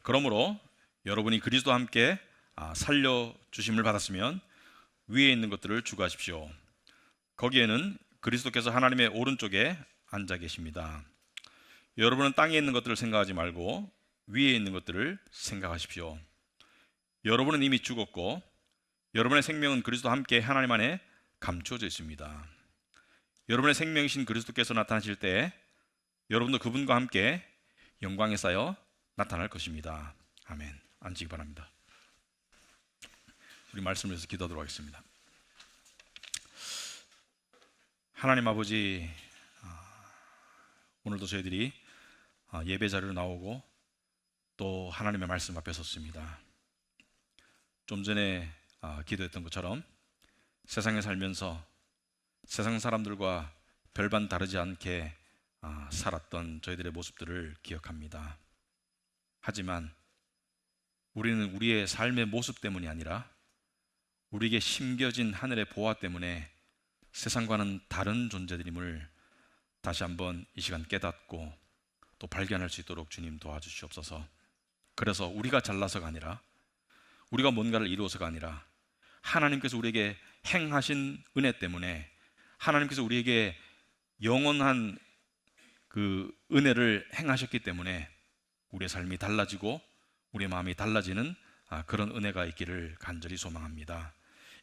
그러므로 여러분이 그리스도와 함께 살려주심을 받았으면 위에 있는 것들을 추구하십시오. 거기에는 그리스도께서 하나님의 오른쪽에 앉아 계십니다. 여러분은 땅에 있는 것들을 생각하지 말고 위에 있는 것들을 생각하십시오. 여러분은 이미 죽었고 여러분의 생명은 그리스도와 함께 하나님 안에 감추어져 있습니다. 여러분의 생명이신 그리스도께서 나타나실 때 여러분도 그분과 함께 영광에 쌓여 나타날 것입니다. 아멘. 앉으시기 바랍니다. 우리 말씀을 위해서 기도하도록 하겠습니다. 하나님 아버지, 오늘도 저희들이 예배 자리로 나오고 또 하나님의 말씀 앞에 섰습니다. 좀 전에 기도했던 것처럼 세상에 살면서 세상 사람들과 별반 다르지 않게 살았던 저희들의 모습들을 기억합니다. 하지만 우리는 우리의 삶의 모습 때문이 아니라 우리에게 심겨진 하늘의 보화 때문에 세상과는 다른 존재들임을 다시 한번 이 시간 깨닫고 또 발견할 수 있도록 주님 도와주시옵소서. 그래서 우리가 잘나서가 아니라 우리가 뭔가를 이루어서가 아니라 하나님께서 우리에게 행하신 은혜 때문에 하나님께서 우리에게 영원한 그 은혜를 행하셨기 때문에 우리의 삶이 달라지고 우리의 마음이 달라지는 그런 은혜가 있기를 간절히 소망합니다.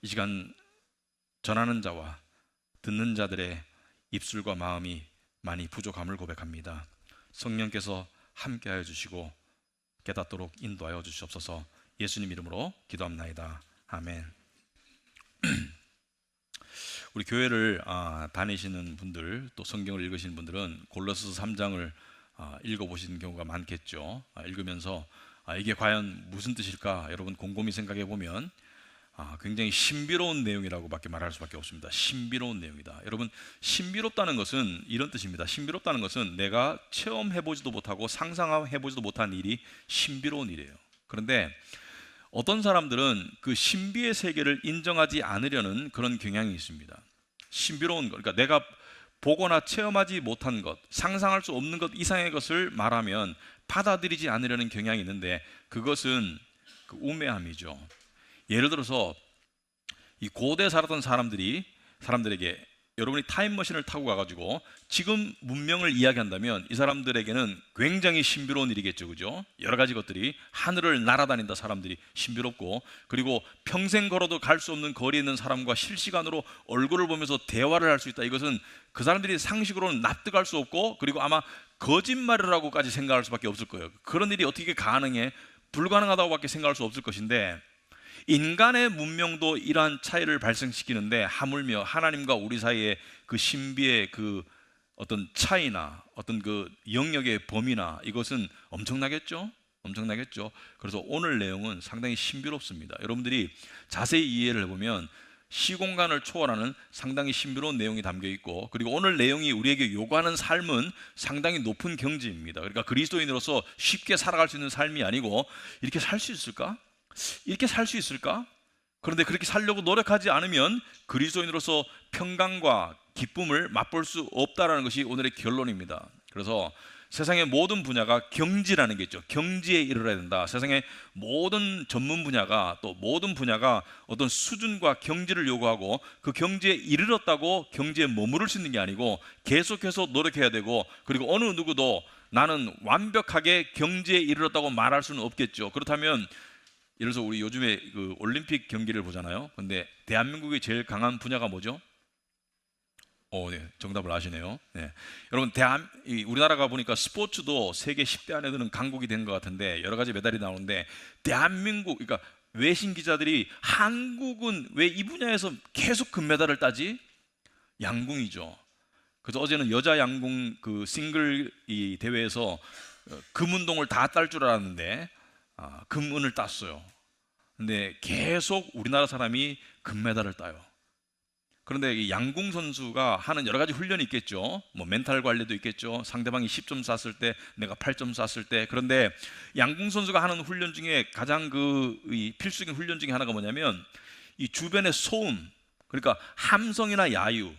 이 시간 전하는 자와 듣는 자들의 입술과 마음이 많이 부족함을 고백합니다. 성령께서 함께하여 주시고 깨닫도록 인도하여 주시옵소서. 예수님 이름으로 기도합나이다. 아멘. 우리 교회를 다니시는 분들 또 성경을 읽으시는 분들은 골로새서 3장을 읽어보시는 경우가 많겠죠. 읽으면서 이게 과연 무슨 뜻일까 여러분 곰곰이 생각해 보면 굉장히 신비로운 내용이라고 밖에 말할 수밖에 없습니다. 신비로운 내용이다. 여러분, 신비롭다는 것은 이런 뜻입니다. 신비롭다는 것은 내가 체험해보지도 못하고 상상해보지도 못한 일이 신비로운 일이에요. 그런데 어떤 사람들은 그 신비의 세계를 인정하지 않으려는 그런 경향이 있습니다. 신비로운 것, 그러니까 내가 보거나 체험하지 못한 것, 상상할 수 없는 것 이상의 것을 말하면 받아들이지 않으려는 경향이 있는데 그것은 그 우매함이죠. 예를 들어서 이 고대에 살았던 사람들에게 여러분이 타임머신을 타고 가가지고 지금 문명을 이야기한다면 이 사람들에게는 굉장히 신비로운 일이겠죠, 그죠? 여러 가지 것들이 하늘을 날아다닌다 사람들이 신비롭고, 그리고 평생 걸어도 갈 수 없는 거리에 있는 사람과 실시간으로 얼굴을 보면서 대화를 할 수 있다. 이것은 그 사람들이 상식으로는 납득할 수 없고, 그리고 아마 거짓말이라고까지 생각할 수밖에 없을 거예요. 그런 일이 어떻게 가능해? 불가능하다고밖에 생각할 수 없을 것인데, 인간의 문명도 이러한 차이를 발생시키는데 하물며 하나님과 우리 사이의 그 신비의 그 어떤 차이나 어떤 그 영역의 범위나 이것은 엄청나겠죠? 엄청나겠죠? 그래서 오늘 내용은 상당히 신비롭습니다. 여러분들이 자세히 이해를 해보면 시공간을 초월하는 상당히 신비로운 내용이 담겨 있고, 그리고 오늘 내용이 우리에게 요구하는 삶은 상당히 높은 경지입니다. 그러니까 그리스도인으로서 쉽게 살아갈 수 있는 삶이 아니고 이렇게 살 수 있을까? 이렇게 살 수 있을까? 그런데 그렇게 살려고 노력하지 않으면 그리스도인으로서 평강과 기쁨을 맛볼 수 없다라는 것이 오늘의 결론입니다. 그래서 세상의 모든 분야가 경지라는 게 있죠. 경지에 이르러야 된다. 세상의 모든 전문 분야가 또 모든 분야가 어떤 수준과 경지를 요구하고 그 경지에 이르렀다고 경지에 머무를 수 있는 게 아니고 계속해서 노력해야 되고, 그리고 어느 누구도 나는 완벽하게 경지에 이르렀다고 말할 수는 없겠죠. 그렇다면 예를 들어서 우리 요즘에 그 올림픽 경기를 보잖아요. 근데 대한민국의 제일 강한 분야가 뭐죠? 네, 정답을 아시네요. 네. 여러분, 우리나라가 보니까 스포츠도 세계 10대 안에 드는 강국이 된 것 같은데 여러 가지 메달이 나오는데, 대한민국, 그러니까 외신 기자들이 한국은 왜 이 분야에서 계속 금메달을 따지? 양궁이죠. 그래서 어제는 여자 양궁 그 싱글 이 대회에서 금운동을 다 딸 줄 알았는데 금은을 땄어요. 근데 계속 우리나라 사람이 금메달을 따요. 그런데 이 양궁 선수가 하는 여러 가지 훈련이 있겠죠. 뭐 멘탈 관리도 있겠죠. 상대방이 10점 쐈을 때 내가 8점 쐈을 때. 그런데 양궁 선수가 하는 훈련 중에 가장 이 필수적인 훈련 중에 하나가 뭐냐면 이 주변의 소음, 그러니까 함성이나 야유.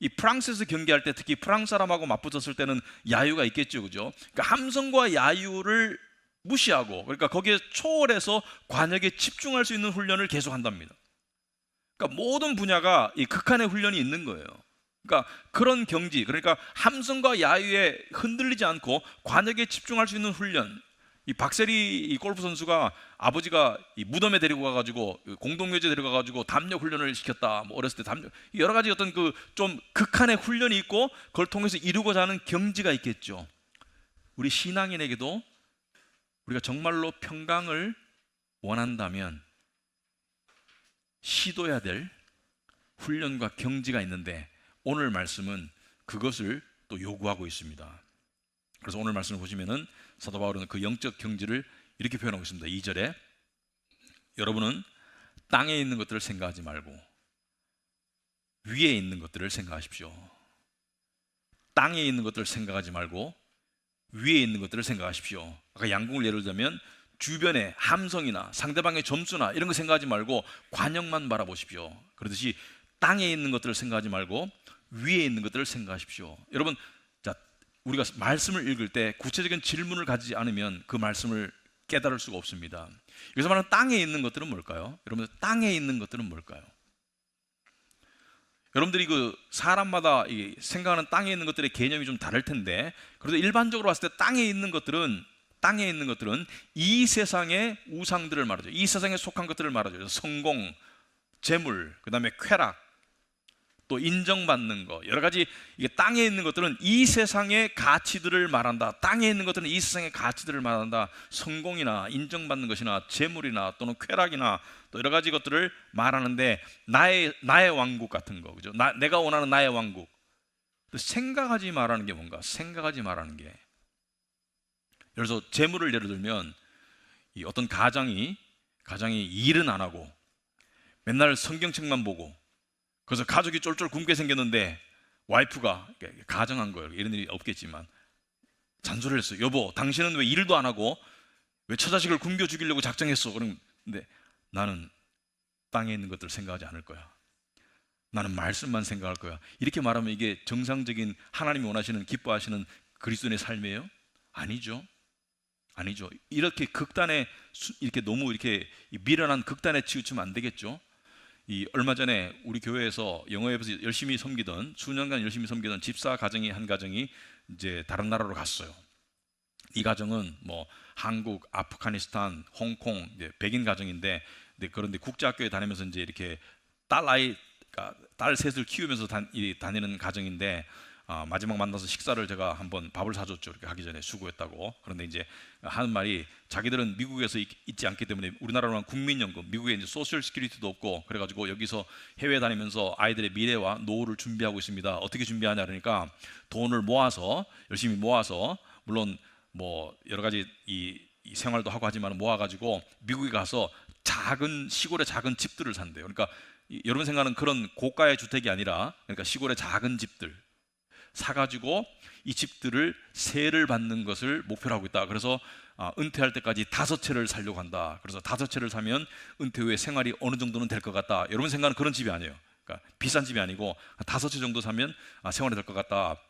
이 프랑스에서 경기할 때 특히 프랑스 사람하고 맞붙었을 때는 야유가 있겠죠, 그죠? 그러니까 함성과 야유를 무시하고, 그러니까 거기에 초월해서 관역에 집중할 수 있는 훈련을 계속 한답니다. 그러니까 모든 분야가 이 극한의 훈련이 있는 거예요. 그러니까 그런 경지, 그러니까 함성과 야유에 흔들리지 않고 관역에 집중할 수 있는 훈련. 이 박세리 이 골프 선수가 아버지가 이 무덤에 데리고 가가지고 공동묘지에 데려가가지고 담력 훈련을 시켰다. 뭐 어렸을 때 담력, 여러 가지 어떤 그 좀 극한의 훈련이 있고 그걸 통해서 이루고자 하는 경지가 있겠죠. 우리 신앙인에게도 우리가 정말로 평강을 원한다면 시도해야 될 훈련과 경지가 있는데, 오늘 말씀은 그것을 또 요구하고 있습니다. 그래서 오늘 말씀을 보시면은 사도 바울은 그 영적 경지를 이렇게 표현하고 있습니다. 2절에 여러분은 땅에 있는 것들을 생각하지 말고 위에 있는 것들을 생각하십시오. 땅에 있는 것들을 생각하지 말고 위에 있는 것들을 생각하십시오. 아까 양궁을 예를 들면 주변의 함성이나 상대방의 점수나 이런 거 생각하지 말고 관역만 바라보십시오. 그러듯이 땅에 있는 것들을 생각하지 말고 위에 있는 것들을 생각하십시오. 여러분, 자, 우리가 말씀을 읽을 때 구체적인 질문을 가지지 않으면 그 말씀을 깨달을 수가 없습니다. 여기서 말하는 땅에 있는 것들은 뭘까요? 여러분, 땅에 있는 것들은 뭘까요? 여러분들이 그 사람마다 이 생각하는 땅에 있는 것들의 개념이 좀 다를 텐데, 그래도 일반적으로 봤을 때 땅에 있는 것들은 이 세상의 우상들을 말하죠. 이 세상에 속한 것들을 말하죠. 성공, 재물, 그 다음에 쾌락, 또 인정받는 거, 여러 가지. 이게 땅에 있는 것들은 이 세상의 가치들을 말한다. 땅에 있는 것들은 이 세상의 가치들을 말한다. 성공이나 인정받는 것이나 재물이나 또는 쾌락이나 또 여러 가지 것들을 말하는데, 나의 왕국 같은 거, 그죠? 내가 원하는 나의 왕국. 생각하지 말라는 게 뭔가? 생각하지 말라는 게, 그래서 재물을 예를 들면 이 어떤 가장이 일은 안 하고 맨날 성경책만 보고, 그래서 가족이 쫄쫄 굶게 생겼는데 와이프가, 가정한 거예요, 이런 일이 없겠지만, 잔소리를 했어요. 여보, 당신은 왜 일도 안 하고 왜 처자식을 굶겨 죽이려고 작정했어? 그런데 나는 땅에 있는 것들을 생각하지 않을 거야. 나는 말씀만 생각할 거야. 이렇게 말하면 이게 정상적인 하나님이 원하시는, 기뻐하시는 그리스도인의 삶이에요? 아니죠. 이렇게 극단에, 이렇게 너무 이렇게 미련한 극단에 치우치면 안 되겠죠. 이 얼마 전에 우리 교회에서 영어협에서 열심히 섬기던, 수년간 열심히 섬기던 집사 가정이 한 가정이 이제 다른 나라로 갔어요. 이 가정은 뭐 한국, 아프가니스탄, 홍콩, 이제 백인 가정인데, 그런데 국제학교에 다니면서 이제 이렇게 딸 셋을 키우면서 다니는 가정인데, 마지막 만나서 식사를 제가 한번 밥을 사줬죠. 이렇게 하기 전에 수고했다고. 그런데 이제 하는 말이, 자기들은 미국에서 있지 않기 때문에 우리나라로는 국민연금, 미국에 이제 소셜 시큐리티도 없고, 그래가지고 여기서 해외 다니면서 아이들의 미래와 노후를 준비하고 있습니다. 어떻게 준비하냐 그러니까 돈을 모아서, 열심히 모아서, 물론 뭐 여러 가지 이 생활도 하고 하지만 모아가지고 미국에 가서 시골의 작은 집들을 산대요. 그러니까 여러분 생각하는 그런 고가의 주택이 아니라, 그러니까 시골의 작은 집들 사가지고 이 집들을 세를 받는 것을 목표로 하고 있다. 그래서 은퇴할 때까지 5채를 살려고 한다. 그래서 5채를 사면 은퇴 후에 생활이 어느 정도는 될 것 같다. 여러분 생각하는 그런 집이 아니에요. 그러니까 비싼 집이 아니고 5채 정도 사면 생활이 될 것 같다.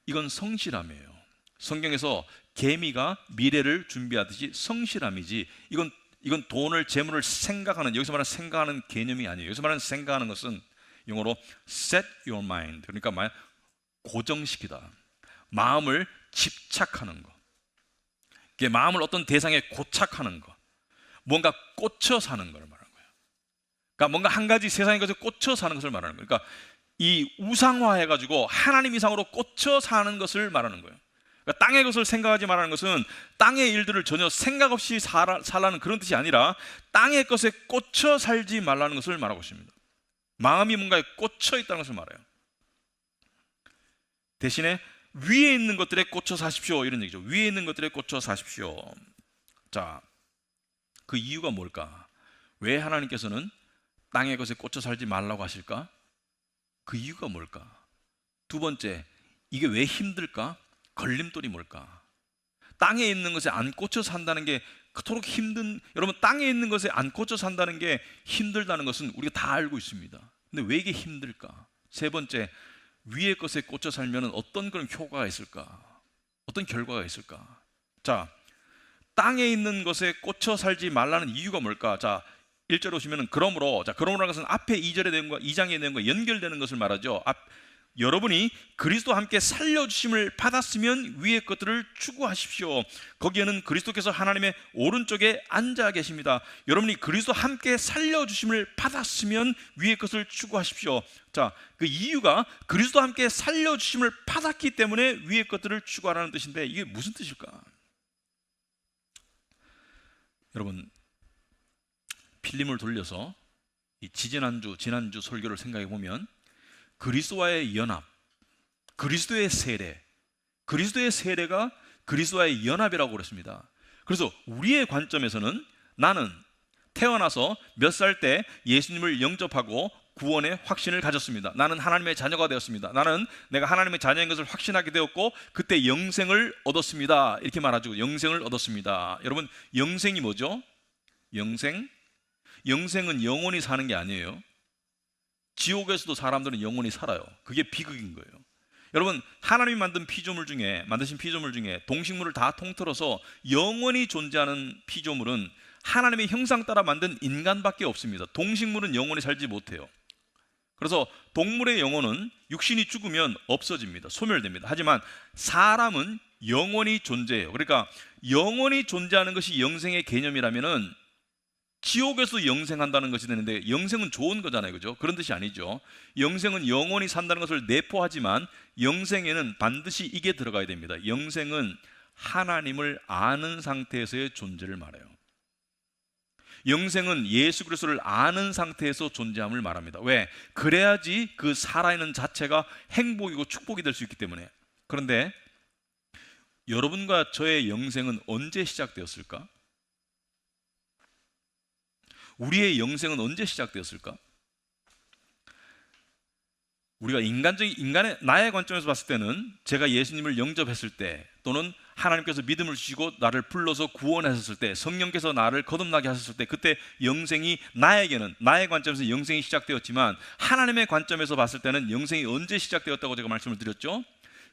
이건 성실함이에요. 성경에서 개미가 미래를 준비하듯이 성실함이지, 이건 돈을, 재물을 생각하는, 여기서 말하는 생각하는 개념이 아니에요. 여기서 말하는 생각하는 것은 영어로 set your mind, 그러니까 고정시키다. 마음을 집착하는 것. 마음을 어떤 대상에 고착하는 것. 뭔가 꽂혀 사는 걸 말하는 거예요. 그러니까 뭔가 한 가지 세상의 것에 꽂혀 사는 것을 말하는 거예요. 그러니까 이 우상화해가지고 하나님 이상으로 꽂혀 사는 것을 말하는 거예요. 그러니까 땅의 것을 생각하지 말라는 것은 땅의 일들을 전혀 생각 없이 살라는 그런 뜻이 아니라, 땅의 것에 꽂혀 살지 말라는 것을 말하고 있습니다. 마음이 뭔가에 꽂혀 있다는 것을 말해요. 대신에 위에 있는 것들에 꽂혀 사십시오, 이런 얘기죠. 위에 있는 것들에 꽂혀 사십시오. 자, 그 이유가 뭘까? 왜 하나님께서는 땅의 것에 꽂혀 살지 말라고 하실까? 그 이유가 뭘까? 두 번째, 이게 왜 힘들까? 걸림돌이 뭘까? 땅에 있는 것에 안 꽂혀 산다는 게 그토록 여러분, 땅에 있는 것에 안 꽂혀 산다는 게 힘들다는 것은 우리가 다 알고 있습니다. 근데 왜 이게 힘들까? 세 번째, 위의 것에 꽂혀 살면 어떤 그런 효과가 있을까? 어떤 결과가 있을까? 자, 땅에 있는 것에 꽂혀 살지 말라는 이유가 뭘까? 자, 1절 오시면은 그러므로, 자, 그러므로라는 것은 앞에 2절에 대한 거, 2장에 대한 거 연결되는 것을 말하죠. 여러분이 그리스도와 함께 살려주심을 받았으면 위의 것들을 추구하십시오. 거기에는 그리스도께서 하나님의 오른쪽에 앉아 계십니다. 여러분이 그리스도와 함께 살려주심을 받았으면 위의 것을 추구하십시오. 자, 그 이유가 그리스도와 함께 살려주심을 받았기 때문에 위의 것들을 추구하라는 뜻인데, 이게 무슨 뜻일까? 여러분, 필름을 돌려서 이 지난주 설교를 생각해 보면 그리스도와의 연합, 그리스도의 세례, 그리스도의 세례가 그리스도와의 연합이라고 그랬습니다. 그래서 우리의 관점에서는 나는 태어나서 몇 살 때 예수님을 영접하고 구원의 확신을 가졌습니다. 나는 하나님의 자녀가 되었습니다. 나는 내가 하나님의 자녀인 것을 확신하게 되었고 그때 영생을 얻었습니다. 이렇게 말하죠. 영생을 얻었습니다. 여러분, 영생이 뭐죠? 영생은 영원히 사는 게 아니에요. 지옥에서도 사람들은 영원히 살아요. 그게 비극인 거예요. 여러분, 하나님이 만드신 피조물 중에 동식물을 다 통틀어서 영원히 존재하는 피조물은 하나님의 형상 따라 만든 인간밖에 없습니다. 동식물은 영원히 살지 못해요. 그래서 동물의 영혼은 육신이 죽으면 없어집니다. 소멸됩니다. 하지만 사람은 영원히 존재해요. 그러니까 영원히 존재하는 것이 영생의 개념이라면은 지옥에서 영생한다는 것이 되는데, 영생은 좋은 거잖아요, 그죠? 그런 뜻이 아니죠. 영생은 영원히 산다는 것을 내포하지만 영생에는 반드시 이게 들어가야 됩니다. 영생은 하나님을 아는 상태에서의 존재를 말해요. 영생은 예수 그리스도를 아는 상태에서 존재함을 말합니다. 왜? 그래야지 그 살아있는 자체가 행복이고 축복이 될 수 있기 때문에. 그런데 여러분과 저의 영생은 언제 시작되었을까? 우리의 영생은 언제 시작되었을까? 우리가 나의 관점에서 봤을 때는 제가 예수님을 영접했을 때, 또는 하나님께서 믿음을 주시고 나를 불러서 구원하셨을 때, 성령께서 나를 거듭나게 하셨을 때, 그때 영생이 나의 관점에서 영생이 시작되었지만, 하나님의 관점에서 봤을 때는 영생이 언제 시작되었다고 제가 말씀을 드렸죠?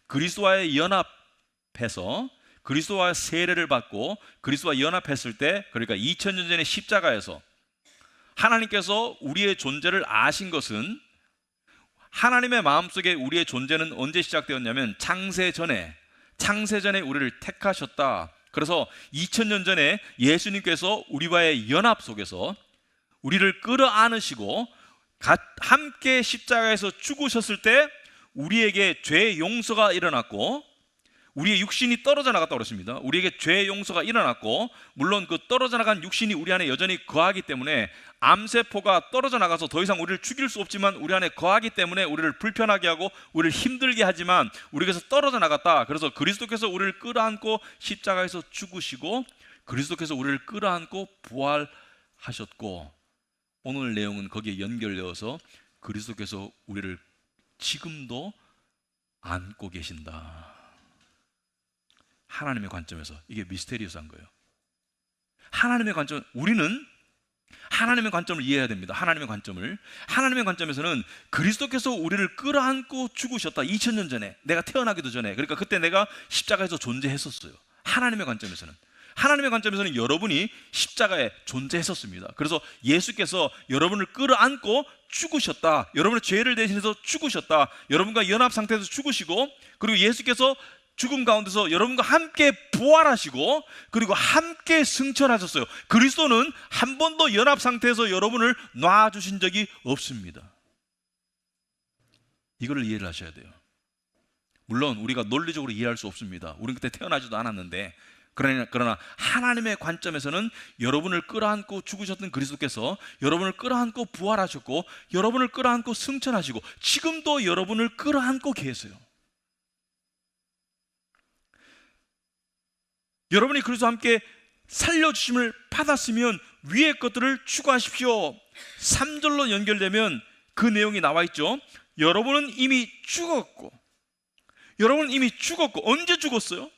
그리스도와의 연합해서, 그리스도와 세례를 받고 그리스도와 연합했을 때, 그러니까 2000년 전에 십자가에서 하나님께서 우리의 존재를 아신 것은, 하나님의 마음속에 우리의 존재는 언제 시작되었냐면 창세 전에 우리를 택하셨다. 그래서 2000년 전에 예수님께서 우리와의 연합 속에서 우리를 끌어안으시고 함께 십자가에서 죽으셨을 때 우리에게 죄의 용서가 일어났고, 우리의 육신이 떨어져 나갔다고 그랬습니다. 우리에게 죄의 용서가 일어났고, 물론 그 떨어져 나간 육신이 우리 안에 여전히 거하기 때문에, 암세포가 떨어져 나가서 더 이상 우리를 죽일 수 없지만 우리 안에 거하기 때문에 우리를 불편하게 하고 우리를 힘들게 하지만 우리에게서 떨어져 나갔다. 그래서 그리스도께서 우리를 끌어안고 십자가에서 죽으시고, 그리스도께서 우리를 끌어안고 부활하셨고, 오늘 내용은 거기에 연결되어서 그리스도께서 우리를 지금도 안고 계신다. 하나님의 관점에서 이게 미스테리어스한 거예요. 우리는 하나님의 관점을 이해해야 됩니다. 하나님의 관점에서는 그리스도께서 우리를 끌어안고 죽으셨다. 2000년 전에, 내가 태어나기도 전에. 그러니까 그때 내가 십자가에서 존재했었어요. 하나님의 관점에서는 여러분이 십자가에 존재했었습니다. 그래서 예수께서 여러분을 끌어안고 죽으셨다. 여러분의 죄를 대신해서 죽으셨다. 여러분과 연합 상태에서 죽으시고, 그리고 예수께서 죽음 가운데서 여러분과 함께 부활하시고, 그리고 함께 승천하셨어요. 그리스도는 한 번도 연합 상태에서 여러분을 놔주신 적이 없습니다. 이거를 이해를 하셔야 돼요. 물론 우리가 논리적으로 이해할 수 없습니다. 우리는 그때 태어나지도 않았는데, 그러나 하나님의 관점에서는 여러분을 끌어안고 죽으셨던 그리스도께서 여러분을 끌어안고 부활하셨고, 여러분을 끌어안고 승천하시고, 지금도 여러분을 끌어안고 계세요. 여러분이 그리스도와 함께 살려주심을 받았으면 위의 것들을 추구하십시오. 3절로 연결되면 그 내용이 나와 있죠. 여러분은 이미 죽었고. 언제 죽었어요?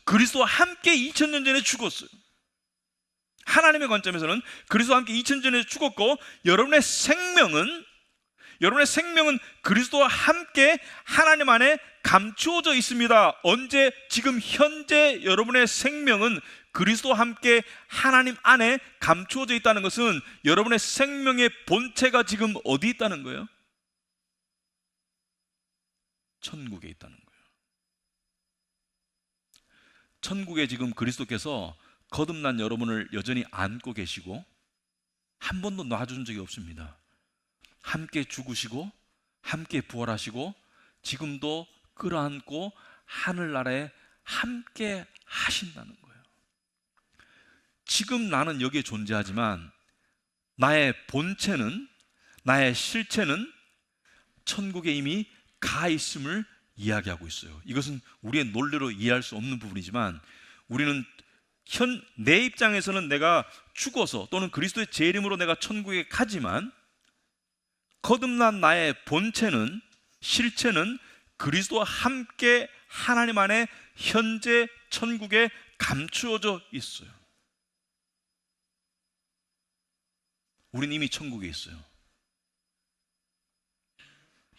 그리스도와 함께 2000년 전에 죽었어요. 하나님의 관점에서는 그리스도와 함께 2000년 전에 죽었고, 여러분의 생명은 여러분의 생명은 그리스도와 함께 하나님 안에 감추어져 있습니다. 언제? 지금 현재 여러분의 생명은 그리스도와 함께 하나님 안에 감추어져 있다는 것은 여러분의 생명의 본체가 지금 어디 있다는 거예요? 천국에 있다는 거예요. 천국에 지금 그리스도께서 거듭난 여러분을 여전히 안고 계시고 한 번도 놔준 적이 없습니다. 함께 죽으시고 함께 부활하시고 지금도 끌어안고 하늘나라에 함께 하신다는 거예요. 지금 나는 여기에 존재하지만 나의 본체는, 나의 실체는 천국에 이미 가 있음을 이야기하고 있어요. 이것은 우리의 논리로 이해할 수 없는 부분이지만 우리는 내 입장에서는 내가 죽어서 또는 그리스도의 제 이름으로 내가 천국에 가지만 거듭난 나의 본체는, 실체는 그리스도와 함께 하나님 안에 현재 천국에 감추어져 있어요. 우린 이미 천국에 있어요.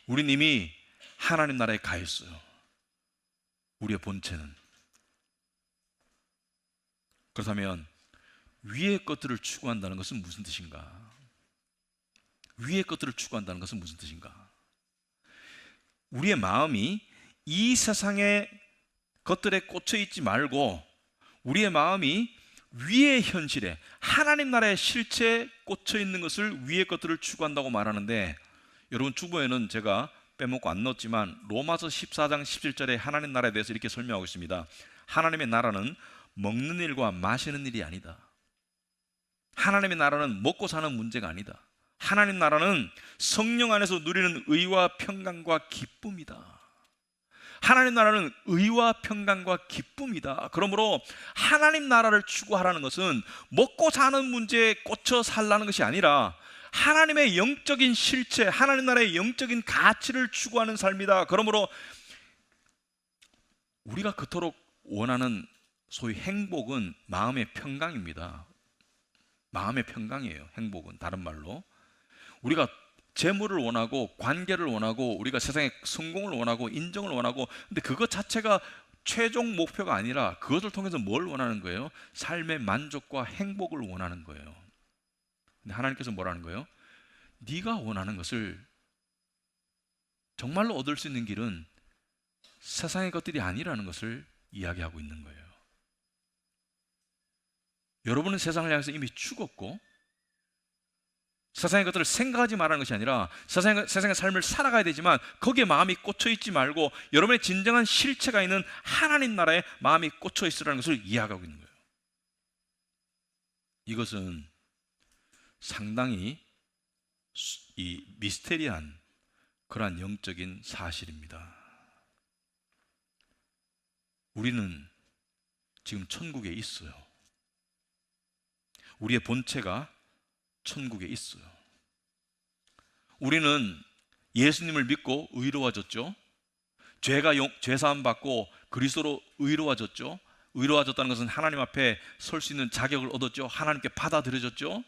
우린 이미 하나님 나라에 가 있어요. 우리의 본체는. 그렇다면 위의 것들을 추구한다는 것은 무슨 뜻인가? 위의 것들을 추구한다는 것은 무슨 뜻인가? 우리의 마음이 이 세상의 것들에 꽂혀 있지 말고 우리의 마음이 위의 현실에, 하나님 나라의 실체에 꽂혀 있는 것을, 위의 것들을 추구한다고 말하는데, 여러분 주보에는 제가 빼먹고 안 넣었지만 로마서 14장 17절에 하나님 나라에 대해서 이렇게 설명하고 있습니다. 하나님의 나라는 먹는 일과 마시는 일이 아니다. 하나님의 나라는 먹고 사는 문제가 아니다. 하나님 나라는 성령 안에서 누리는 의와 평강과 기쁨이다. 하나님 나라는 의와 평강과 기쁨이다. 그러므로 하나님 나라를 추구하라는 것은 먹고 사는 문제에 꽂혀 살라는 것이 아니라 하나님의 영적인 실체, 하나님 나라의 영적인 가치를 추구하는 삶이다. 그러므로 우리가 그토록 원하는 소위 행복은 마음의 평강입니다. 마음의 평강이에요. 행복은 다른 말로 우리가 재물을 원하고 관계를 원하고 우리가 세상에 성공을 원하고 인정을 원하고, 근데 그것 자체가 최종 목표가 아니라 그것을 통해서 뭘 원하는 거예요? 삶의 만족과 행복을 원하는 거예요. 근데 하나님께서 뭐라는 거예요? 네가 원하는 것을 정말로 얻을 수 있는 길은 세상의 것들이 아니라는 것을 이야기하고 있는 거예요. 여러분은 세상을 향해서 이미 죽었고 세상의 것들을 생각하지 말라는 것이 아니라 세상의 삶을 살아가야 되지만 거기에 마음이 꽂혀 있지 말고 여러분의 진정한 실체가 있는 하나님 나라에 마음이 꽂혀 있으라는 것을 이야기하고 있는 거예요. 이것은 상당히 이 미스테리한 그러한 영적인 사실입니다. 우리는 지금 천국에 있어요. 우리의 본체가 천국에 있어요. 우리는 예수님을 믿고 의로워졌죠. 죄 사함 받고 그리스도로 의로워졌죠. 의로워졌다는 것은 하나님 앞에 설 수 있는 자격을 얻었죠. 하나님께 받아들여졌죠.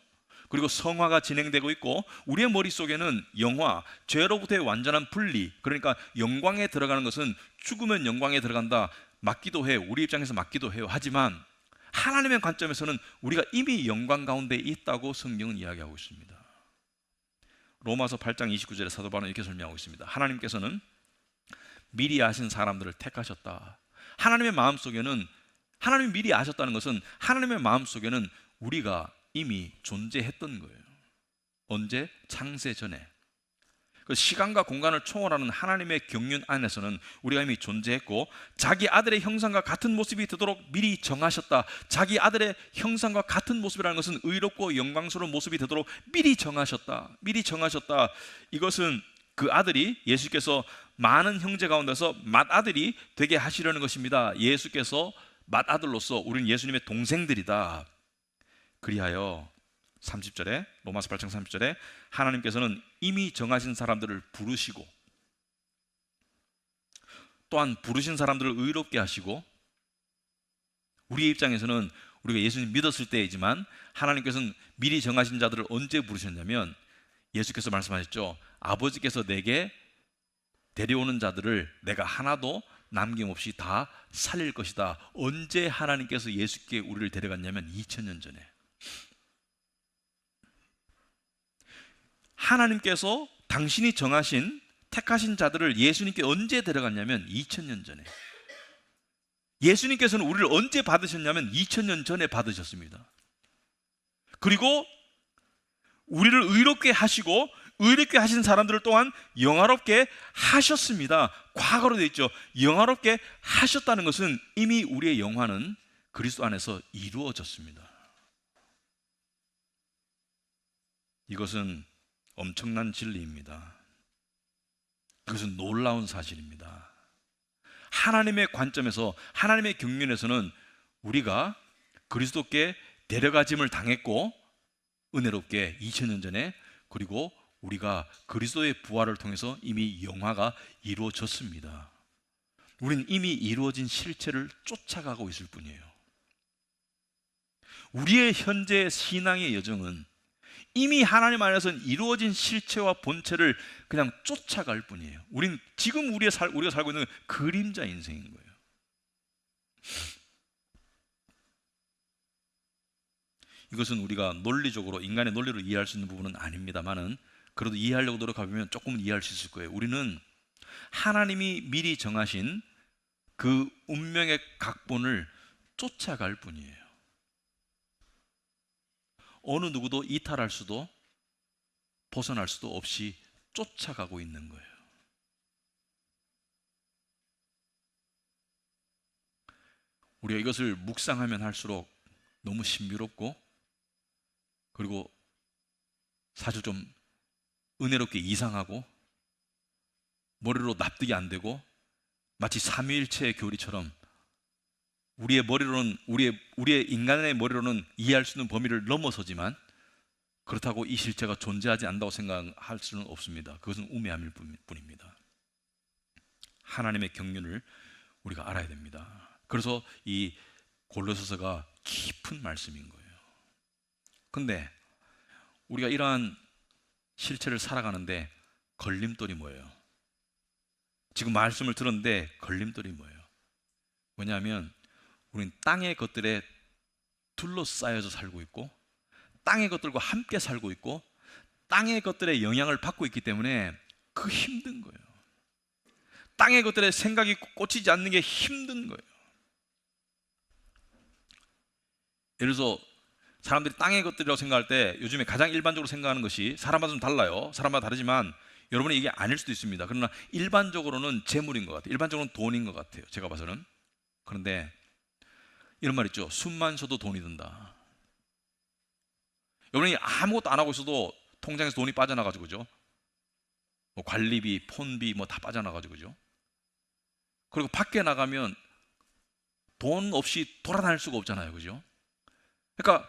그리고 성화가 진행되고 있고 우리의 머릿속에는 영화, 죄로부터의 완전한 분리, 그러니까 영광에 들어가는 것은 죽으면 영광에 들어간다, 맞기도 해요. 우리 입장에서 맞기도 해요. 하지만 하나님의 관점에서는 우리가 이미 영광 가운데 있다고 성경은 이야기하고 있습니다. 로마서 8장 29절에 사도 바울은 이렇게 설명하고 있습니다. 하나님께서는 미리 아신 사람들을 택하셨다. 하나님의 마음속에는, 하나님이 미리 아셨다는 것은 하나님의 마음속에는 우리가 이미 존재했던 거예요. 언제? 창세 전에. 그 시간과 공간을 초월하는 하나님의 경륜 안에서는 우리가 이미 존재했고 자기 아들의 형상과 같은 모습이 되도록 미리 정하셨다. 자기 아들의 형상과 같은 모습이라는 것은 의롭고 영광스러운 모습이 되도록 미리 정하셨다. 미리 정하셨다. 이것은 그 아들이, 예수께서 많은 형제 가운데서 맏아들이 되게 하시려는 것입니다. 예수께서 맏아들로서 우리는 예수님의 동생들이다. 그리하여 30절에, 로마서 8장 30절에 하나님께서는 이미 정하신 사람들을 부르시고 또한 부르신 사람들을 의롭게 하시고, 우리의 입장에서는 우리가 예수님 믿었을 때이지만 하나님께서는 미리 정하신 자들을 언제 부르셨냐면 예수께서 말씀하셨죠. 아버지께서 내게 데려오는 자들을 내가 하나도 남김없이 다 살릴 것이다. 언제 하나님께서 예수께 우리를 데려갔냐면 2000년 전에. 하나님께서 당신이 정하신 택하신 자들을 예수님께 언제 데려갔냐면 2000년 전에. 예수님께서는 우리를 언제 받으셨냐면 2000년 전에 받으셨습니다. 그리고 우리를 의롭게 하시고 의롭게 하신 사람들을 또한 영화롭게 하셨습니다. 과거로 되어 있죠. 영화롭게 하셨다는 것은 이미 우리의 영화는 그리스도 안에서 이루어졌습니다. 이것은 엄청난 진리입니다. 그것은 놀라운 사실입니다. 하나님의 관점에서, 하나님의 경륜에서는 우리가 그리스도께 데려가짐을 당했고 은혜롭게 2000년 전에, 그리고 우리가 그리스도의 부활을 통해서 이미 영화가 이루어졌습니다. 우리는 이미 이루어진 실체를 쫓아가고 있을 뿐이에요. 우리의 현재 신앙의 여정은 이미 하나님 안에서는 이루어진 실체와 본체를 그냥 쫓아갈 뿐이에요. 우리는 지금 우리가 살고 있는 그림자 인생인 거예요. 이것은 우리가 논리적으로, 인간의 논리로 이해할 수 있는 부분은 아닙니다만은 그래도 이해하려고 노력하면 조금은 이해할 수 있을 거예요. 우리는 하나님이 미리 정하신 그 운명의 각본을 쫓아갈 뿐이에요. 어느 누구도 이탈할 수도 벗어날 수도 없이 쫓아가고 있는 거예요. 우리가 이것을 묵상하면 할수록 너무 신비롭고, 그리고 사실 좀 은혜롭게 이상하고, 머리로 납득이 안 되고, 마치 삼위일체의 교리처럼 우리의 머리로는, 우리의 인간의 머리로는 이해할 수 있는 범위를 넘어서지만 그렇다고 이 실체가 존재하지 않는다고 생각할 수는 없습니다. 그것은 우매함일 뿐입니다. 하나님의 경륜을 우리가 알아야 됩니다. 그래서 이 골로새서가 깊은 말씀인 거예요. 근데 우리가 이러한 실체를 살아가는데 걸림돌이 뭐예요? 지금 말씀을 들었는데 걸림돌이 뭐예요? 뭐냐면 우리는 땅의 것들에 둘러싸여서 살고 있고, 땅의 것들과 함께 살고 있고, 땅의 것들의 영향을 받고 있기 때문에 그 힘든 거예요. 땅의 것들에 생각이 꽂히지 않는 게 힘든 거예요. 예를 들어서 사람들이 땅의 것들이라고 생각할 때 요즘에 가장 일반적으로 생각하는 것이, 사람마다 좀 달라요. 사람마다 다르지만 여러분이 이게 아닐 수도 있습니다. 그러나 일반적으로는 재물인 것 같아요. 일반적으로는 돈인 것 같아요. 제가 봐서는. 그런데 이런 말 있죠. 숨만 쉬어도 돈이 든다. 여러분이 아무것도 안 하고 있어도 통장에서 돈이 빠져나가지고, 그죠? 뭐 관리비, 폰비 뭐 다 빠져나가지고, 그죠? 그리고 밖에 나가면 돈 없이 돌아다닐 수가 없잖아요. 그죠? 그러니까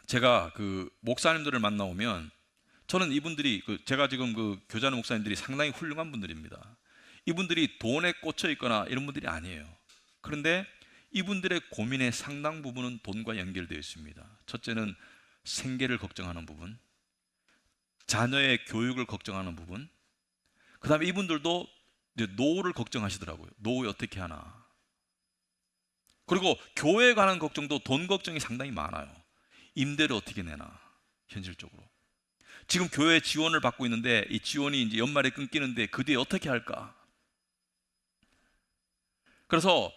제가 그 목사님들을 만나오면, 저는 이분들이 제가 지금 교제하는 목사님들이 상당히 훌륭한 분들입니다. 이분들이 돈에 꽂혀 있거나 이런 분들이 아니에요. 그런데 이분들의 고민의 상당 부분은 돈과 연결되어 있습니다. 첫째는 생계를 걱정하는 부분, 자녀의 교육을 걱정하는 부분, 그 다음에 이분들도 이제 노후를 걱정하시더라고요. 노후에 어떻게 하나. 그리고 교회에 관한 걱정도 돈 걱정이 상당히 많아요. 임대를 어떻게 내나, 현실적으로. 지금 교회 지원을 받고 있는데 이 지원이 이제 연말에 끊기는데 그 뒤에 어떻게 할까? 그래서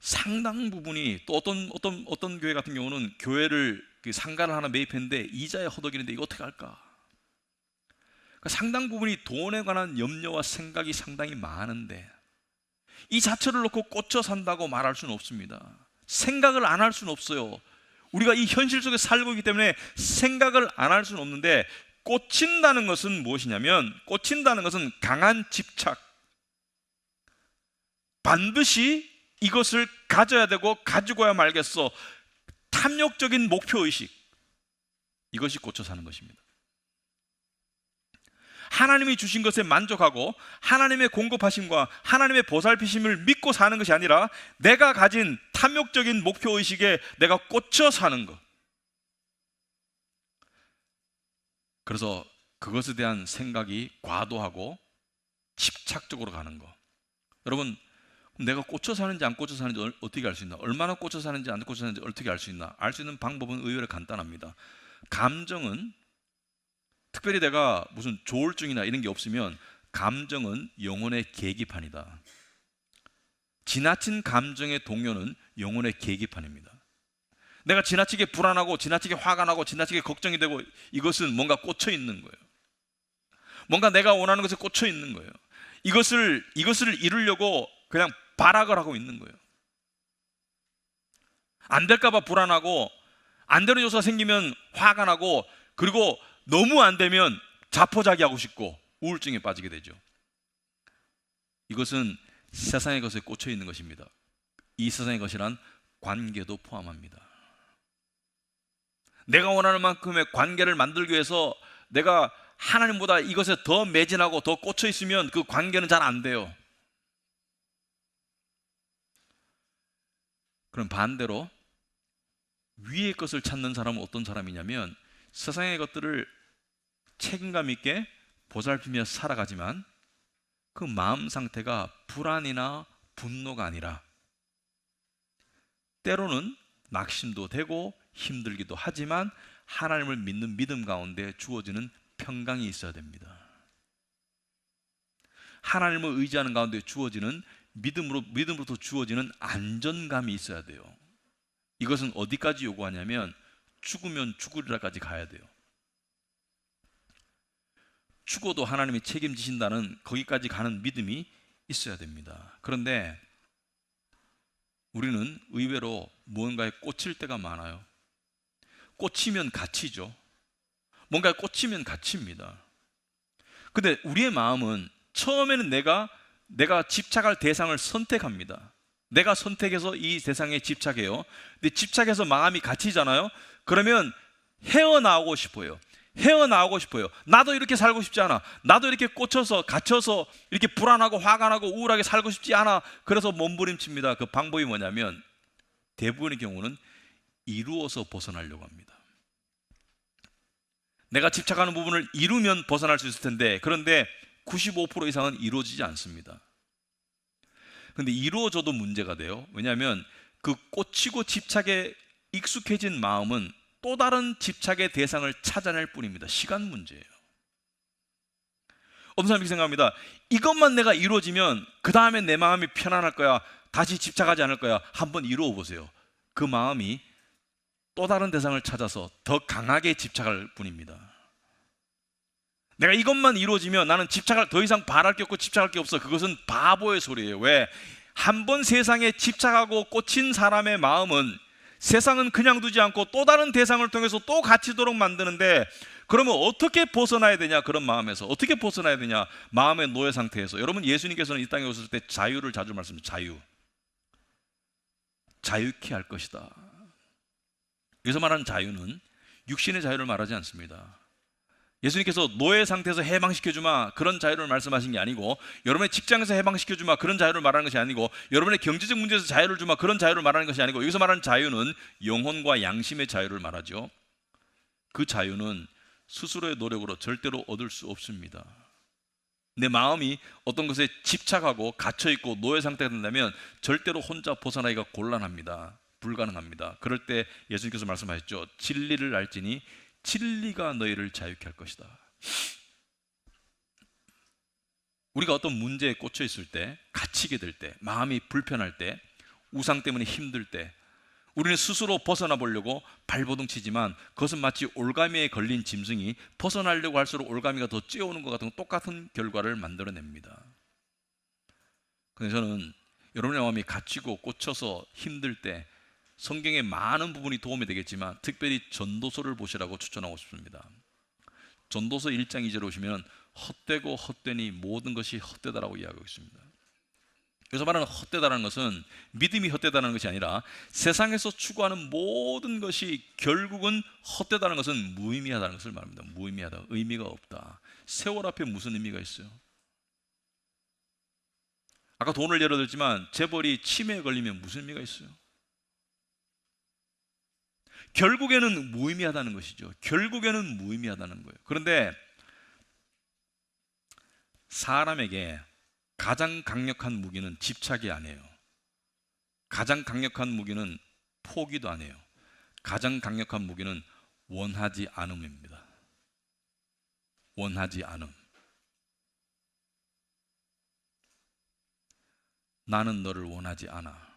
상당 부분이, 또 어떤 교회 같은 경우는 교회를 상가를 하나 매입했는데 이자에 허덕이는데 이거 어떻게 할까? 그러니까 상당 부분이 돈에 관한 염려와 생각이 상당히 많은데, 이 자체를 놓고 꽂혀 산다고 말할 수는 없습니다. 생각을 안 할 수는 없어요. 우리가 이 현실 속에 살고 있기 때문에 생각을 안 할 수는 없는데, 꽂힌다는 것은 무엇이냐면, 꽂힌다는 것은 강한 집착, 반드시 이것을 가져야 되고 가지고야 말겠어, 탐욕적인 목표의식, 이것이 꽂혀 사는 것입니다. 하나님이 주신 것에 만족하고 하나님의 공급하심과 하나님의 보살피심을 믿고 사는 것이 아니라 내가 가진 탐욕적인 목표의식에 내가 꽂혀 사는 것. 그래서 그것에 대한 생각이 과도하고 집착적으로 가는 거. 여러분, 내가 꽂혀 사는지 안 꽂혀 사는지 어떻게 알 수 있나? 얼마나 꽂혀 사는지 안 꽂혀 사는지 어떻게 알 수 있나? 알 수 있는 방법은 의외로 간단합니다. 감정은, 특별히 내가 무슨 조울증이나 이런 게 없으면, 감정은 영혼의 계기판이다. 지나친 감정의 동요는 영혼의 계기판입니다. 내가 지나치게 불안하고 지나치게 화가 나고 지나치게 걱정이 되고, 이것은 뭔가 꽂혀 있는 거예요. 뭔가 내가 원하는 것에 꽂혀 있는 거예요. 이것을 이루려고 그냥 발악을 하고 있는 거예요. 안 될까봐 불안하고, 안 되는 요소가 생기면 화가 나고, 그리고 너무 안 되면 자포자기하고 싶고 우울증에 빠지게 되죠. 이것은 세상의 것에 꽂혀 있는 것입니다. 이 세상의 것이란 관계도 포함합니다. 내가 원하는 만큼의 관계를 만들기 위해서 내가 하나님보다 이것에 더 매진하고 더 꽂혀 있으면 그 관계는 잘 안 돼요. 그럼 반대로 위의 것을 찾는 사람은 어떤 사람이냐면, 세상의 것들을 책임감 있게 보살피며 살아가지만 그 마음 상태가 불안이나 분노가 아니라 때로는 낙심도 되고 힘들기도 하지만 하나님을 믿는 믿음 가운데 주어지는 평강이 있어야 됩니다. 하나님을 의지하는 가운데 주어지는 믿음으로부터 주어지는 안전감이 있어야 돼요. 이것은 어디까지 요구하냐면 죽으면 죽으리라까지 가야 돼요. 죽어도 하나님이 책임지신다는 거기까지 가는 믿음이 있어야 됩니다. 그런데 우리는 의외로 무언가에 꽂힐 때가 많아요. 꽂히면 갇히죠. 뭔가에 꽂히면 갇힙니다. 근데 우리의 마음은 처음에는 내가 집착할 대상을 선택합니다. 내가 선택해서 이 대상에 집착해요. 근데 집착해서 마음이 갇히잖아요. 그러면 헤어나오고 싶어요. 나도 이렇게 살고 싶지 않아. 나도 이렇게 꽂혀서 갇혀서 이렇게 불안하고 화가 나고 우울하게 살고 싶지 않아. 그래서 몸부림칩니다. 그 방법이 뭐냐면 대부분의 경우는 이루어서 벗어나려고 합니다. 내가 집착하는 부분을 이루면 벗어날 수 있을 텐데, 그런데 95% 이상은 이루어지지 않습니다. 그런데 이루어져도 문제가 돼요. 왜냐하면 그 꽂히고 집착에 익숙해진 마음은 또 다른 집착의 대상을 찾아낼 뿐입니다. 시간 문제예요. 어떤 사람이 생각합니다. 이것만 내가 이루어지면 그 다음에 내 마음이 편안할 거야. 다시 집착하지 않을 거야. 한번 이루어 보세요. 그 마음이 또 다른 대상을 찾아서 더 강하게 집착할 뿐입니다. 내가 이것만 이루어지면 나는 더 이상 바랄 게 없고 집착할 게 없어. 그것은 바보의 소리예요. 왜? 한번 세상에 집착하고 꽂힌 사람의 마음은 세상은 그냥 두지 않고 또 다른 대상을 통해서 또 갇히도록 만드는데, 그러면 어떻게 벗어나야 되냐? 그런 마음에서 어떻게 벗어나야 되냐? 마음의 노예 상태에서. 여러분, 예수님께서는 이 땅에 오셨을 때 자유를 자주 말씀하셨어요. 자유케 할 것이다. 여기서 말하는 자유는 육신의 자유를 말하지 않습니다. 예수님께서 노예 상태에서 해방시켜주마, 그런 자유를 말씀하신 게 아니고, 여러분의 직장에서 해방시켜주마, 그런 자유를 말하는 것이 아니고, 여러분의 경제적 문제에서 자유를 주마, 그런 자유를 말하는 것이 아니고, 여기서 말하는 자유는 영혼과 양심의 자유를 말하죠. 그 자유는 스스로의 노력으로 절대로 얻을 수 없습니다. 내 마음이 어떤 것에 집착하고 갇혀있고 노예 상태가 된다면 절대로 혼자 벗어나기가 곤란합니다. 불가능합니다. 그럴 때 예수님께서 말씀하셨죠. 진리를 알지니 진리가 너희를 자유케 할 것이다. 우리가 어떤 문제에 꽂혀 있을 때, 갇히게 될 때, 마음이 불편할 때, 우상 때문에 힘들 때, 우리는 스스로 벗어나 보려고 발버둥 치지만 그것은 마치 올가미에 걸린 짐승이 벗어나려고 할수록 올가미가 더 쬐어오는 것 같은 똑같은 결과를 만들어냅니다. 그래서 저는 여러분의 마음이 갇히고 꽂혀서 힘들 때 성경의 많은 부분이 도움이 되겠지만 특별히 전도서를 보시라고 추천하고 싶습니다. 전도서 1장 2절에 오시면 헛되고 헛되니 모든 것이 헛되다라고 이야기하고 있습니다. 여기서 말하는 헛되다라는 것은 믿음이 헛되다는 것이 아니라 세상에서 추구하는 모든 것이 결국은 헛되다는 것은 무의미하다는 것을 말합니다. 무의미하다, 의미가 없다. 세월 앞에 무슨 의미가 있어요? 아까 돈을 예로 들지만 재벌이 치매에 걸리면 무슨 의미가 있어요? 결국에는 무의미하다는 것이죠. 결국에는 무의미하다는 거예요. 그런데 사람에게 가장 강력한 무기는 집착이 아니에요. 가장 강력한 무기는 포기도 아니에요. 가장 강력한 무기는 원하지 않음입니다. 원하지 않음. 나는 너를 원하지 않아.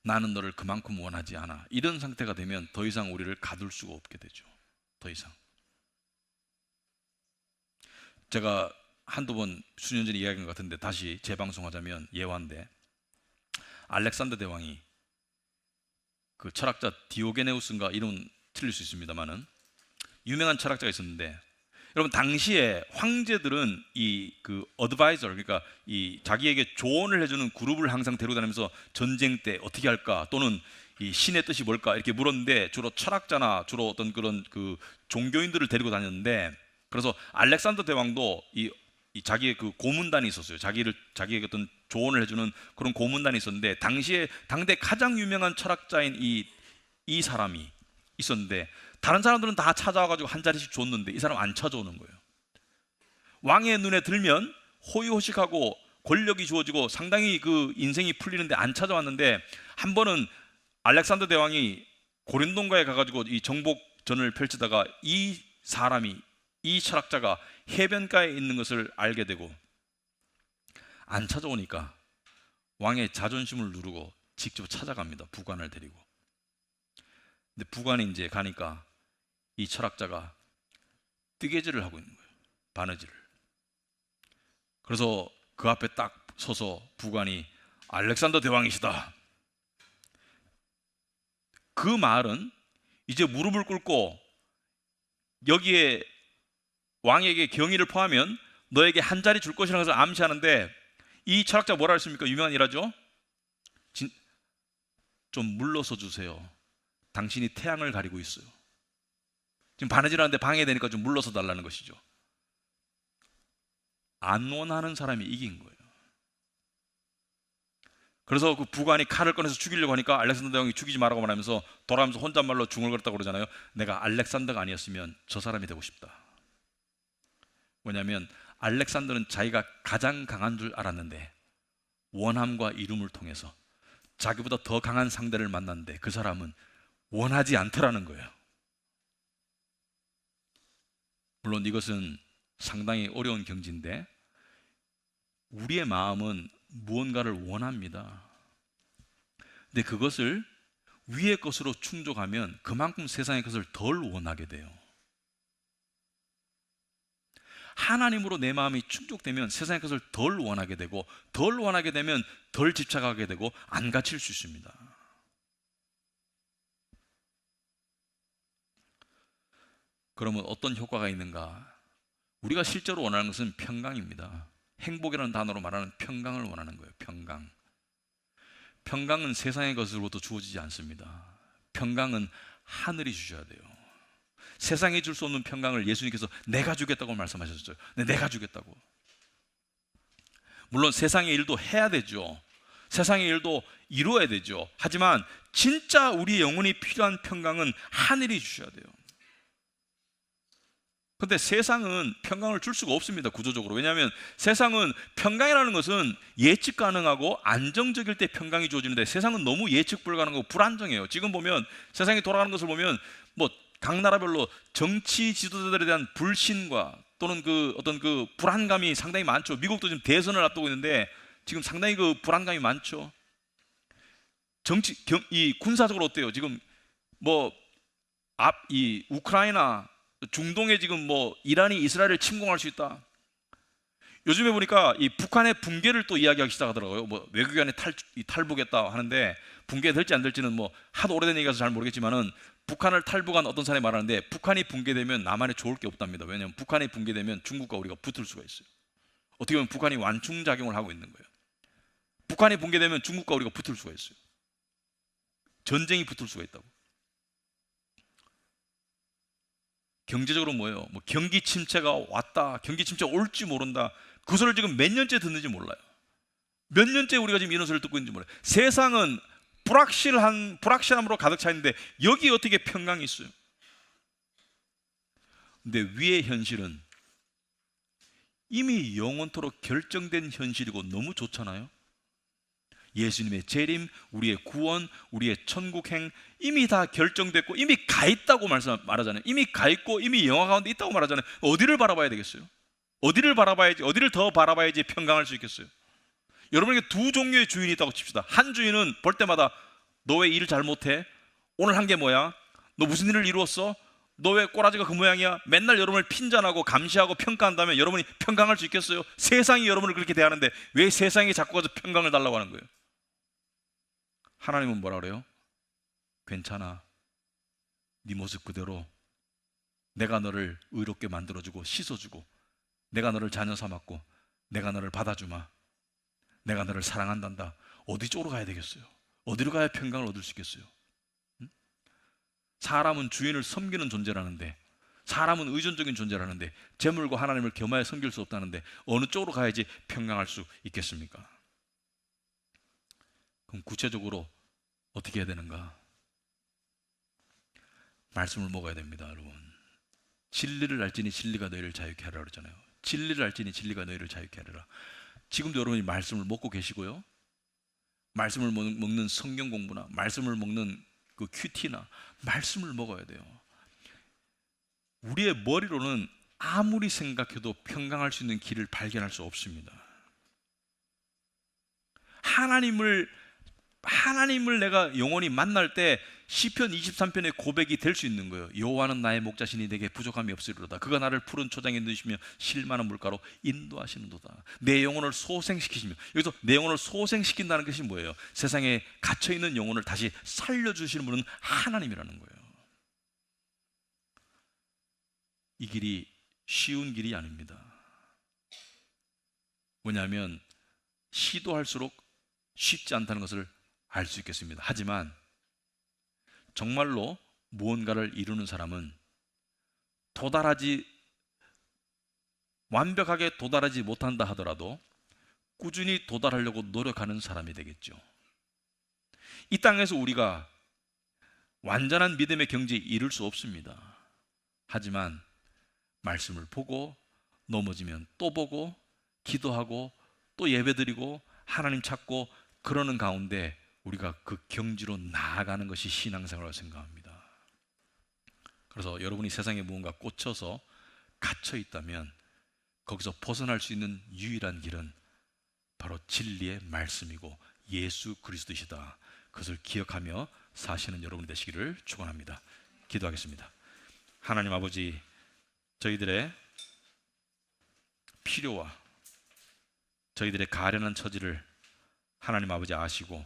나는 너를 그만큼 원하지 않아. 이런 상태가 되면 더 이상 우리를 가둘 수가 없게 되죠. 더 이상. 제가 한두 번 수년 전에 이야기한 것 같은데 다시 재방송하자면 예화인데, 알렉산더 대왕이 그 철학자 디오게네우스인가, 이름 틀릴 수 있습니다만은 유명한 철학자가 있었는데, 여러분 당시에 황제들은 이 그 어드바이저, 그러니까 이 자기에게 조언을 해주는 그룹을 항상 데리고 다니면서 전쟁 때 어떻게 할까, 또는 이 신의 뜻이 뭘까 이렇게 물었는데, 주로 철학자나 주로 어떤 그런 그 종교인들을 데리고 다녔는데, 그래서 알렉산더 대왕도 이 자기의 그 고문단이 있었어요. 자기에게 어떤 조언을 해주는 그런 고문단이 있었는데, 당시에 당대 가장 유명한 철학자인 이 사람이 있었는데, 다른 사람들은 다 찾아와가지고 한 자리씩 줬는데 이 사람 안 찾아오는 거예요. 왕의 눈에 들면 호의호식하고 권력이 주어지고 상당히 그 인생이 풀리는데 안 찾아왔는데, 한 번은 알렉산더 대왕이 고린동가에 가가지고 이 정복전을 펼치다가 이 사람이, 이 철학자가 해변가에 있는 것을 알게 되고 안 찾아오니까 왕의 자존심을 누르고 직접 찾아갑니다. 부관을 데리고. 근데 부관이 이제 가니까 이 철학자가 뜨개질을 하고 있는 거예요. 바느질을. 그래서 그 앞에 딱 서서 부관이 알렉산더 대왕이시다. 그 말은 이제 무릎을 꿇고 여기에 왕에게 경의를 포하면 너에게 한 자리 줄 것이라는 것을 암시하는데, 이 철학자 뭐라 했습니까? 유명한 일화죠. 좀 물러서 주세요. 당신이 태양을 가리고 있어요. 지금 바느질하는데 방해되니까 좀 물러서 달라는 것이죠. 안 원하는 사람이 이긴 거예요. 그래서 그 부관이 칼을 꺼내서 죽이려고 하니까 알렉산더 대왕이 죽이지 말라고 말하면서 돌아가면서 혼잣말로 중얼거렸다고 그러잖아요. 내가 알렉산더가 아니었으면 저 사람이 되고 싶다. 뭐냐면 알렉산더는 자기가 가장 강한 줄 알았는데 원함과 이룸을 통해서 자기보다 더 강한 상대를 만났는데 그 사람은 원하지 않더라는 거예요. 물론 이것은 상당히 어려운 경지인데, 우리의 마음은 무언가를 원합니다. 근데 그것을 위의 것으로 충족하면 그만큼 세상의 것을 덜 원하게 돼요. 하나님으로 내 마음이 충족되면 세상의 것을 덜 원하게 되고, 덜 원하게 되면 덜 집착하게 되고 안 갇힐 수 있습니다. 그러면 어떤 효과가 있는가? 우리가 실제로 원하는 것은 평강입니다. 행복이라는 단어로 말하는 평강을 원하는 거예요. 평강. 평강은 세상의 것으로부터 주어지지 않습니다. 평강은 하늘이 주셔야 돼요. 세상이 줄 수 없는 평강을 예수님께서 내가 주겠다고 말씀하셨어요. 내가 주겠다고. 물론 세상의 일도 해야 되죠. 세상의 일도 이루어야 되죠. 하지만 진짜 우리 영혼이 필요한 평강은 하늘이 주셔야 돼요. 근데 세상은 평강을 줄 수가 없습니다. 구조적으로. 왜냐하면 세상은, 평강이라는 것은 예측 가능하고 안정적일 때 평강이 주어지는데, 세상은 너무 예측 불가능하고 불안정해요. 지금 보면 세상이 돌아가는 것을 보면 뭐 각 나라별로 정치 지도자들에 대한 불신과 또는 그 어떤 그 불안감이 상당히 많죠. 미국도 지금 대선을 앞두고 있는데 지금 상당히 그 불안감이 많죠. 이 군사적으로 어때요? 지금 뭐 이 우크라이나, 중동에 지금 뭐 이란이 이스라엘을 침공할 수 있다. 요즘에 보니까 이 북한의 붕괴를 또 이야기하기 시작하더라고요. 뭐 외교관이 탈북했다 하는데, 붕괴될지 안 될지는 뭐 하도 오래된 얘기라서 잘 모르겠지만은, 북한을 탈북한 어떤 사람이 말하는데 북한이 붕괴되면 남한에 좋을 게 없답니다. 왜냐하면 북한이 붕괴되면 중국과 우리가 붙을 수가 있어요. 어떻게 보면 북한이 완충작용을 하고 있는 거예요. 북한이 붕괴되면 중국과 우리가 붙을 수가 있어요. 전쟁이 붙을 수가 있다고. 경제적으로 뭐예요? 뭐 경기 침체가 왔다, 경기 침체가 올지 모른다. 그 소리를 지금 몇 년째 듣는지 몰라요. 몇 년째 우리가 지금 이런 소리를 듣고 있는지 몰라요. 세상은 불확실함으로 가득 차 있는데 여기에 어떻게 평강이 있어요? 근데 위의 현실은 이미 영원토록 결정된 현실이고 너무 좋잖아요. 예수님의 재림, 우리의 구원, 우리의 천국행 이미 다 결정됐고 이미 가 있다고 말하잖아요. 이미 가 있고 이미 영화 가운데 있다고 말하잖아요. 어디를 바라봐야 되겠어요? 어디를 바라봐야지, 어디를 더 바라봐야지 평강할 수 있겠어요? 여러분에게 두 종류의 주인이 있다고 칩시다. 한 주인은 볼 때마다 너 왜 일을 잘 못해? 오늘 한 게 뭐야? 너 무슨 일을 이루었어? 너 왜 꼬라지가 그 모양이야? 맨날 여러분을 핀잔하고 감시하고 평가한다면 여러분이 평강할 수 있겠어요? 세상이 여러분을 그렇게 대하는데 왜 세상이 자꾸 가서 평강을 달라고 하는 거예요? 하나님은 뭐라 그래요? 괜찮아. 네 모습 그대로 내가 너를 의롭게 만들어주고 씻어주고 내가 너를 자녀 삼았고 내가 너를 받아주마. 내가 너를 사랑한단다. 어디 쪽으로 가야 되겠어요? 어디로 가야 평강을 얻을 수 있겠어요? 사람은 주인을 섬기는 존재라는데, 사람은 의존적인 존재라는데, 재물과 하나님을 겸하여 섬길 수 없다는데 어느 쪽으로 가야지 평강할 수 있겠습니까? 그럼 구체적으로 어떻게 해야 되는가? 말씀을 먹어야 됩니다, 여러분. 진리를 알지니 진리가 너희를 자유케 하리라 그러잖아요. 진리를 알지니 진리가 너희를 자유케 하리라. 지금도 여러분이 말씀을 먹고 계시고요, 말씀을 먹는 성경 공부나 말씀을 먹는 그 큐티나 말씀을 먹어야 돼요. 우리의 머리로는 아무리 생각해도 평강할 수 있는 길을 발견할 수 없습니다. 하나님을 내가 영원히 만날 때 시편 23편의 고백이 될 수 있는 거예요. 여호와는 나의 목자시니 내게 부족함이 없으리로다. 그가 나를 푸른 초장에 넣으시며 실만한 물가로 인도하시는도다. 내 영혼을 소생시키시며, 여기서 내 영혼을 소생시킨다는 것이 뭐예요? 세상에 갇혀있는 영혼을 다시 살려주시는 분은 하나님이라는 거예요. 이 길이 쉬운 길이 아닙니다. 왜냐하면 시도할수록 쉽지 않다는 것을 알 수 있겠습니다. 하지만 정말로 무언가를 이루는 사람은 완벽하게 도달하지 못한다 하더라도 꾸준히 도달하려고 노력하는 사람이 되겠죠. 이 땅에서 우리가 완전한 믿음의 경지에 이를 수 없습니다. 하지만 말씀을 보고 넘어지면 또 보고 기도하고 또 예배드리고 하나님 찾고 그러는 가운데 우리가 그 경지로 나아가는 것이 신앙생활이라고 생각합니다. 그래서 여러분이 세상에 무언가 꽂혀서 갇혀 있다면 거기서 벗어날 수 있는 유일한 길은 바로 진리의 말씀이고 예수 그리스도이시다. 그것을 기억하며 사시는 여러분 되시기를 축원합니다. 기도하겠습니다. 하나님 아버지, 저희들의 필요와 저희들의 가련한 처지를 하나님 아버지 아시고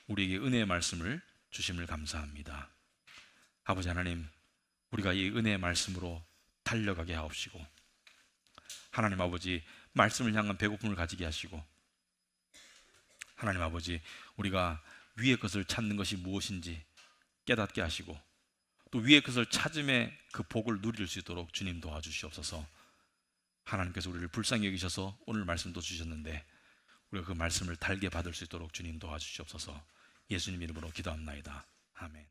우리에게 은혜의 말씀을 주심을 감사합니다. 아버지 하나님, 우리가 이 은혜의 말씀으로 달려가게 하옵시고 하나님 아버지, 말씀을 향한 배고픔을 가지게 하시고 하나님 아버지, 우리가 위의 것을 찾는 것이 무엇인지 깨닫게 하시고 또 위의 것을 찾음에 그 복을 누릴 수 있도록 주님 도와주시옵소서. 하나님께서 우리를 불쌍히 여기셔서 오늘 말씀도 주셨는데 우리가 그 말씀을 달게 받을 수 있도록 주님 도와주시옵소서. 예수님 이름으로 기도합나이다. 아멘.